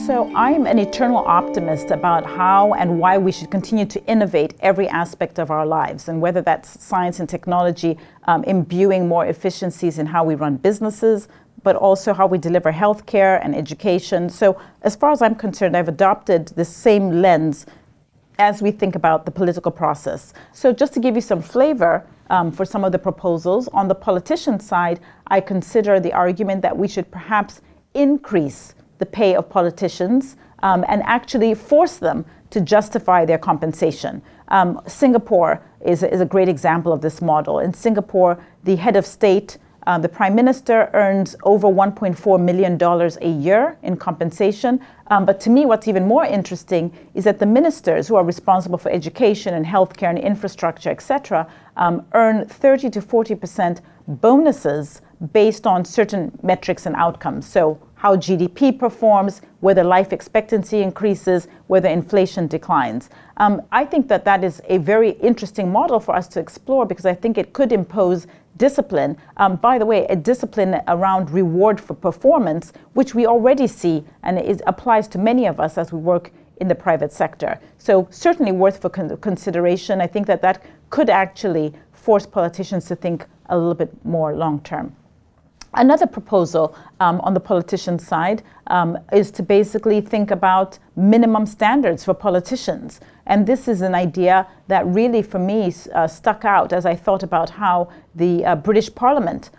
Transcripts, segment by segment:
So I'm an eternal optimist about how and why we should continue to innovate every aspect of our lives, and whether that's science and technology, imbuing more efficiencies in how we run businesses, but also how we deliver healthcare and education. So as far as I'm concerned, I've adopted the same lens as we think about the political process. So just to give you some flavor for some of the proposals, on the politician side, I consider the argument that we should perhaps increase the pay of politicians and actually force them to justify their compensation. Singapore is a great example of this model. In Singapore, the head of state, the prime minister, earns over $1.4 million a year in compensation. But to me, what's even more interesting is that the ministers who are responsible for education and healthcare and infrastructure, etc., earn 30 to 40% bonuses based on certain metrics and outcomes. So how GDP performs, whether life expectancy increases, whether inflation declines. I think that that is a very interesting model for us to explore, because I think it could impose discipline. By the way, a discipline around reward for performance, which we already see, and it applies to many of us as we work in the private sector. So certainly worth for consideration. I think that that could actually force politicians to think a little bit more long term. Another proposal on the politician side is to basically think about minimum standards for politicians. And this is an idea that really, for me, stuck out as I thought about how the British Parliament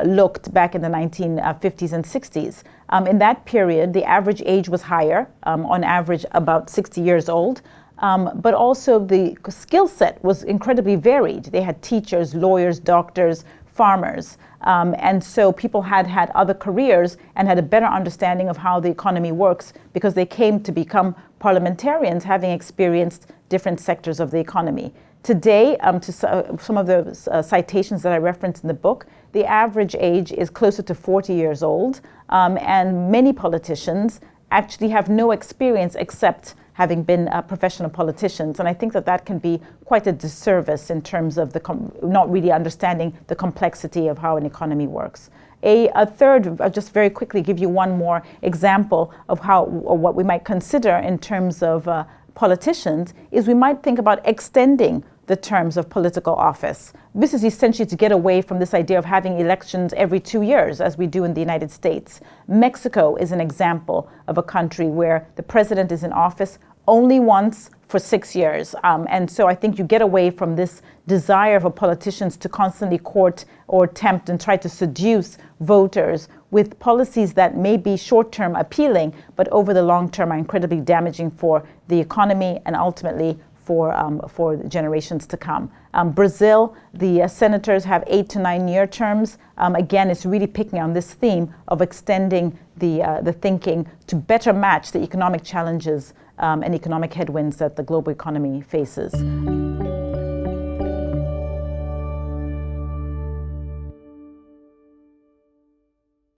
looked back in the 1950s and 60s. In that period, the average age was higher, on average about 60 years old. But also the skill set was incredibly varied. They had teachers, lawyers, doctors, farmers. And so people had other careers and had a better understanding of how the economy works, because they came to become parliamentarians having experienced different sectors of the economy. Today, to some of the citations that I referenced in the book, the average age is closer to 40 years old. And many politicians actually have no experience except having been professional politicians. And I think that that can be quite a disservice in terms of not really understanding the complexity of how an economy works. A third, I'll just very quickly give you one more example of how, or what we might consider in terms of politicians, is we might think about extending the terms of political office. This is essentially to get away from this idea of having elections every 2 years, as we do in the United States. Mexico is an example of a country where the president is in office only once for 6 years. And so I think you get away from this desire for politicians to constantly court or tempt and try to seduce voters with policies that may be short-term appealing, but over the long term are incredibly damaging for the economy and ultimately for generations to come. Brazil, the senators have 8 to 9 year terms. Again, it's really picking on this theme of extending the thinking to better match the economic challenges and economic headwinds that the global economy faces.